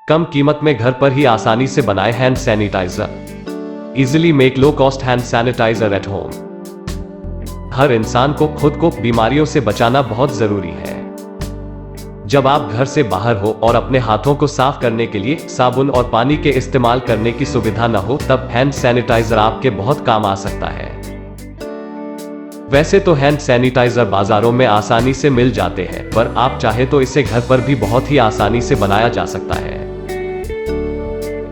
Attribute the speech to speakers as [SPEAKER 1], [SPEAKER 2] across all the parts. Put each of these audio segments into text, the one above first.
[SPEAKER 1] कम कीमत में घर पर ही आसानी से बनाए hand sanitiser. Easily make low cost hand sanitiser at home. हर इंसान को खुद को बीमारियों से बचाना बहुत जरूरी है। जब आप घर से बाहर हो और अपने हाथों को साफ करने के लिए साबुन और पानी के इस्तेमाल करने की सुविधा न हो, तब हैंड सैनिटाइजर आपके बहुत काम आ सकता है। वैसे तो हैंड सैनिटाइजर बाजारों में आसानी से मिल जाते हैं, पर आप चाहे तो इसे घर पर भी बहुत ही आसानी से बनाया जा सकता है।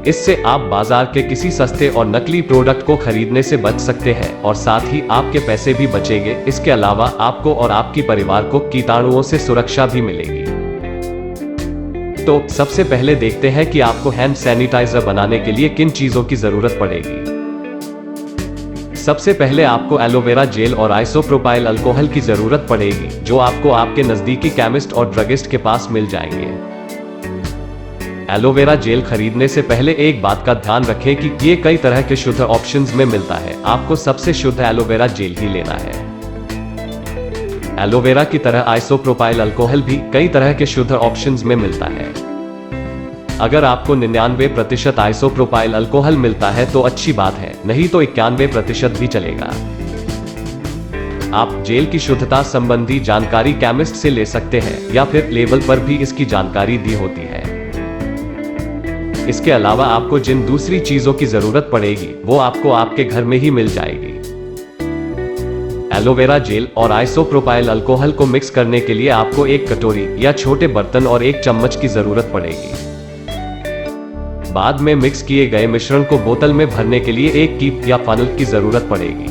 [SPEAKER 1] इससे आप बाजार के किसी सस्ते और नकली प्रोडक्ट को खरीदने से बच सकते हैं और साथ ही आपके पैसे भी बचेंगे। इसके अलावा आपको और आपकी परिवार को कीटाणुओं से सुरक्षा भी मिलेगी। तो सबसे पहले देखते हैं कि आपको हैंड सैनिटाइजर बनाने के लिए किन चीजों की जरूरत पड़ेगी। सबसे पहले आपको एलोवेरा जेल और आइसोप्रोपाइल अल्कोहल की जरूरत पड़ेगी, जो आपको आपके नजदीकी केमिस्ट और ड्रगिस्ट के पास मिल जाएंगे। एलोवेरा जेल खरीदने से पहले एक बात का ध्यान रखें कि ये कई तरह के शुद्ध ऑप्शंस में मिलता है। आपको सबसे शुद्ध एलोवेरा जेल ही लेना है। एलोवेरा की तरह आइसोप्रोपाइल अल्कोहल भी कई तरह के शुद्ध ऑप्शंस में मिलता है। अगर आपको 99% आइसोप्रोपाइल अल्कोहल मिलता है तो अच्छी बात है, नहीं तो 91% भी चलेगा। आप जेल की शुद्धता संबंधी जानकारी केमिस्ट से ले सकते हैं या फिर लेबल पर भी इसकी जानकारी दी होती है। इसके अलावा आपको जिन दूसरी चीजों की जरूरत पड़ेगी वो आपको आपके घर में ही मिल जाएगी। एलोवेरा जेल और आइसोप्रोपाइल अल्कोहल को मिक्स करने के लिए आपको एक कटोरी या छोटे बर्तन और एक चम्मच की जरूरत पड़ेगी। बाद में मिक्स किए गए मिश्रण को बोतल में भरने के लिए एक कीप या फनल की जरूरत पड़ेगी।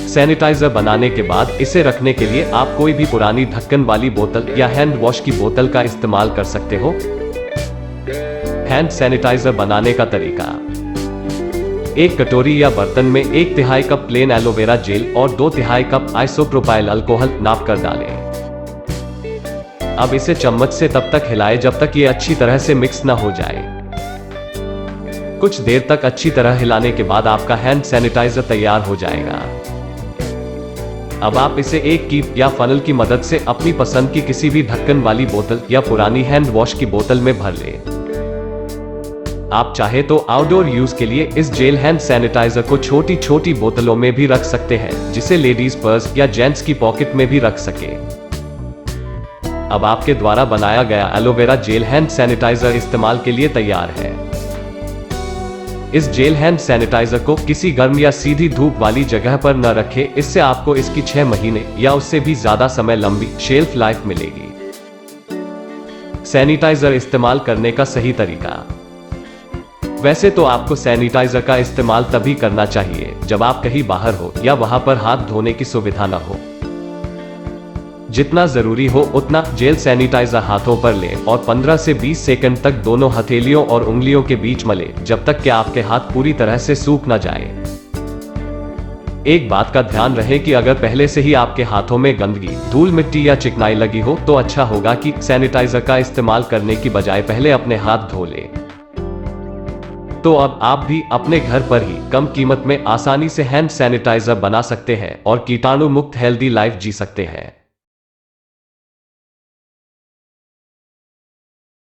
[SPEAKER 1] सैनिटाइजर बनाने के बाद इसे रखने के लिए आप कोई भी पुरानी ढक्कन वाली बोतल या हैंड वॉश की बोतल का इस्तेमाल कर सकते हो। हैंड सैनिटाइजर बनाने का तरीका। एक कटोरी या बर्तन में 1/3 कप प्लेन एलोवेरा जेल और 2/3 कप आइसोप्रोपाइल अल्कोहल नाप कर डालें। अब इसे चम्मच से तब तक हिलाएं जब तक ये अच्छी तरह से मिक्स न हो जाए। कुछ देर तक अच्छी तरह हिलाने के बाद आपका हैंड सैनिटाइजर तैयार हो जाएगा। अब आप इसे एक कीप या फनल की मदद से अपनी पसंद की किसी भी ढक्कन वाली बोतल या पुरानी हैंड वॉश की बोतल में भर लें। आप चाहे तो आउटडोर यूज के लिए इस जेल हैंड सैनिटाइजर को छोटी छोटी बोतलों में भी रख सकते हैं, जिसे लेडीज पर्स या जेंट्स की पॉकेट में भी रख सके। अब आपके द्वारा बनाया गया एलोवेरा जेल हैंड सैनिटाइजर इस्तेमाल के लिए तैयार है। इस जेल हैंड सैनिटाइजर को किसी गर्म या सीधी धूप वाली जगह पर न रखें, इससे आपको इसकी 6 महीने या उससे भी ज्यादा समय लंबी शेल्फ लाइफ मिलेगी। सैनिटाइजर इस्तेमाल करने का सही तरीका। वैसे तो आपको सैनिटाइजर का इस्तेमाल तभी करना चाहिए जब आप कहीं बाहर हो या वहां पर हाथ धोने की सुविधा न हो। जितना जरूरी हो उतना जेल सैनिटाइजर हाथों पर लें और 15 से 20 सेकंड तक दोनों हथेलियों और उंगलियों के बीच मलें, जब तक कि आपके हाथ पूरी तरह से सूख न जाए। एक बात का ध्यान रहे कि अगर पहले से ही आपके हाथों में गंदगी, धूल मिट्टी या चिकनाई लगी हो तो अच्छा होगा कि सैनिटाइजर का इस्तेमाल करने की बजाय पहले अपने हाथ धो लें। तो अब आप भी अपने घर पर ही कम कीमत में आसानी से हैंड सैनिटाइजर बना सकते हैं और कीटाणु मुक्त हेल्दी लाइफ जी सकते हैं।